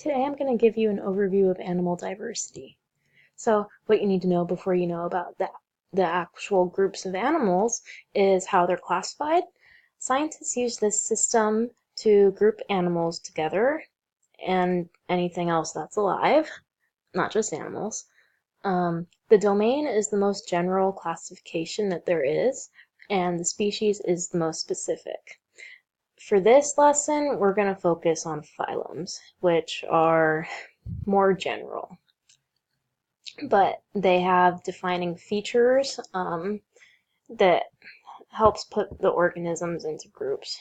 Today I'm going to give you an overview of animal diversity. So what you need to know before you know about the actual groups of animals is how they're classified. Scientists use this system to group animals together and anything else that's alive, not just animals. The domain is the most general classification that there is, and the species is the most specific. For this lesson, we're going to focus on phylums, which are more general, but they have defining features that helps put the organisms into groups.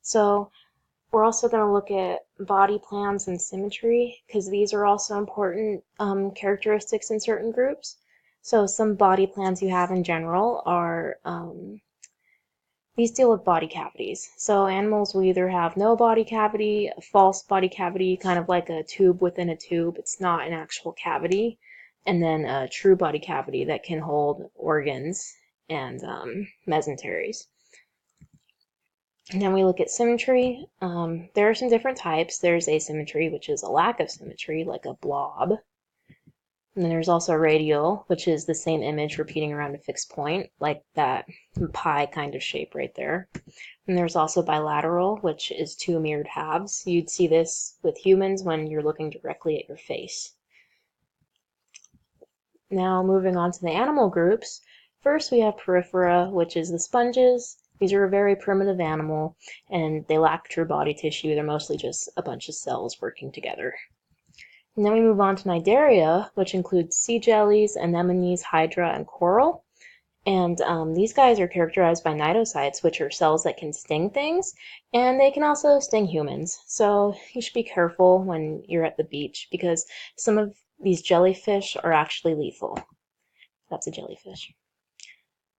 So we're also going to look at body plans and symmetry, because these are also important characteristics in certain groups. So some body plans you have in general are these deal with body cavities. So animals will either have no body cavity, a false body cavity, kind of like a tube within a tube. It's not an actual cavity. And then a true body cavity that can hold organs and mesenteries. And then we look at symmetry. There are some different types. There's asymmetry, which is a lack of symmetry, like a blob. And then there's also radial, which is the same image repeating around a fixed point, like that pie kind of shape right there. And there's also bilateral, which is two mirrored halves. You'd see this with humans when you're looking directly at your face. Now moving on to the animal groups. First we have Porifera, which is the sponges. These are a very primitive animal, and they lack true body tissue. They're mostly just a bunch of cells working together. And then we move on to Cnidaria, which includes sea jellies, anemones, hydra, and coral. And these guys are characterized by cnidocytes, which are cells that can sting things, and they can also sting humans. So you should be careful when you're at the beach, because some of these jellyfish are actually lethal. That's a jellyfish.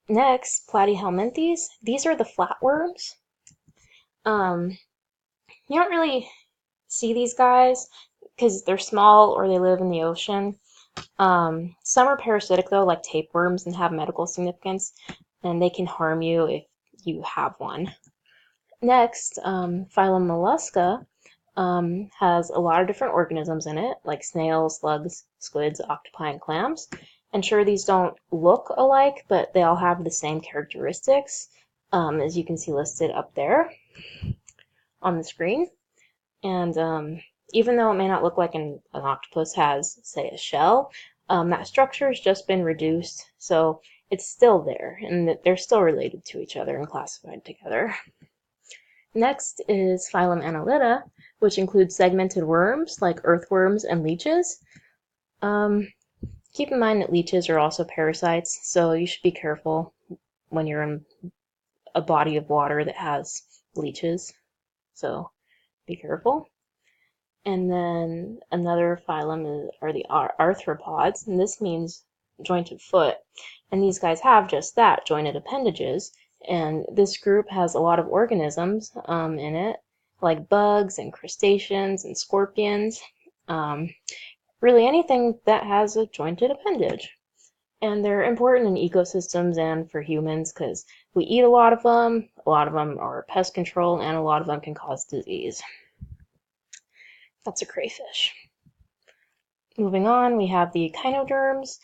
Next, Platyhelminthes. These are the flatworms. You don't really see these guys because they're small or they live in the ocean. Some are parasitic though, like tapeworms, and have medical significance, and they can harm you if you have one. Next, phylum Mollusca has a lot of different organisms in it, like snails, slugs, squids, octopi, and clams. And sure, these don't look alike, but they all have the same characteristics, as you can see listed up there on the screen. And even though it may not look like an octopus has, say, a shell, that structure has just been reduced, so it's still there, and they're still related to each other and classified together. Next is phylum Annelida, which includes segmented worms like earthworms and leeches. Keep in mind that leeches are also parasites, so you should be careful when you're in a body of water that has leeches. So be careful. And then another phylum are the arthropods, and this means jointed foot. And these guys have just that, jointed appendages. And this group has a lot of organisms in it, like bugs and crustaceans and scorpions. Really anything that has a jointed appendage. And they're important in ecosystems and for humans because we eat a lot of them are pest control, and a lot of them can cause disease. That's a crayfish. Moving on, we have the echinoderms.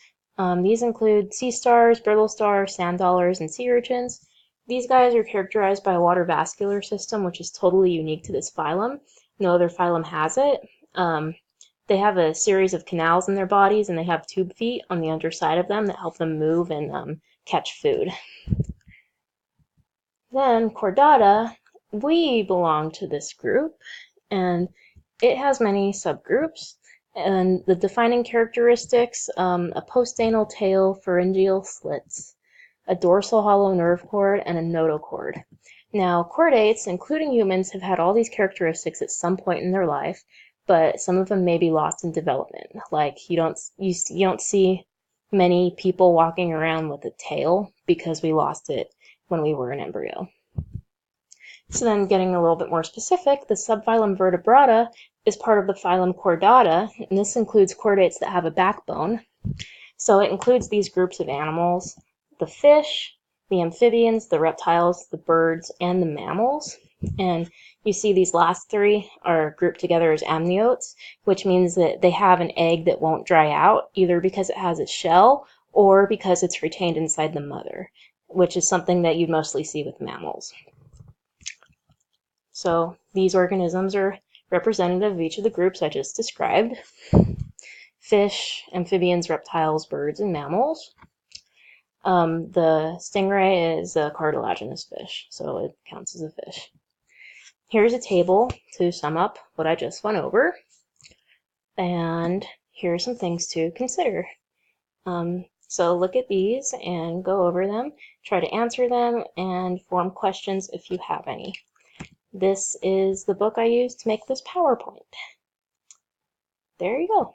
These include sea stars, brittle stars, sand dollars, and sea urchins. These guys are characterized by a water vascular system, which is totally unique to this phylum. No other phylum has it. They have a series of canals in their bodies, and they have tube feet on the underside of them that help them move and catch food. Then Chordata, we belong to this group, and it has many subgroups. And the defining characteristics, a postanal tail, pharyngeal slits, a dorsal hollow nerve cord, and a notochord. Now, chordates, including humans, have had all these characteristics at some point in their life, but some of them may be lost in development. Like you don't see many people walking around with a tail because we lost it when we were an embryo. So then getting a little bit more specific, the subphylum Vertebrata is part of the phylum Chordata, and this includes chordates that have a backbone. So it includes these groups of animals, the fish, the amphibians, the reptiles, the birds, and the mammals. And You see these last three are grouped together as amniotes, which means that they have an egg that won't dry out, either because it has a shell or because it's retained inside the mother, which is something that you'd mostly see with mammals. So these organisms are representative of each of the groups I just described: fish, amphibians, reptiles, birds, and mammals. The stingray is a cartilaginous fish, so it counts as a fish. Here's a table to sum up what I just went over, and here are some things to consider. So look at these and go over them, try to answer them, and form questions if you have any. This is the book I used to make this PowerPoint. There you go.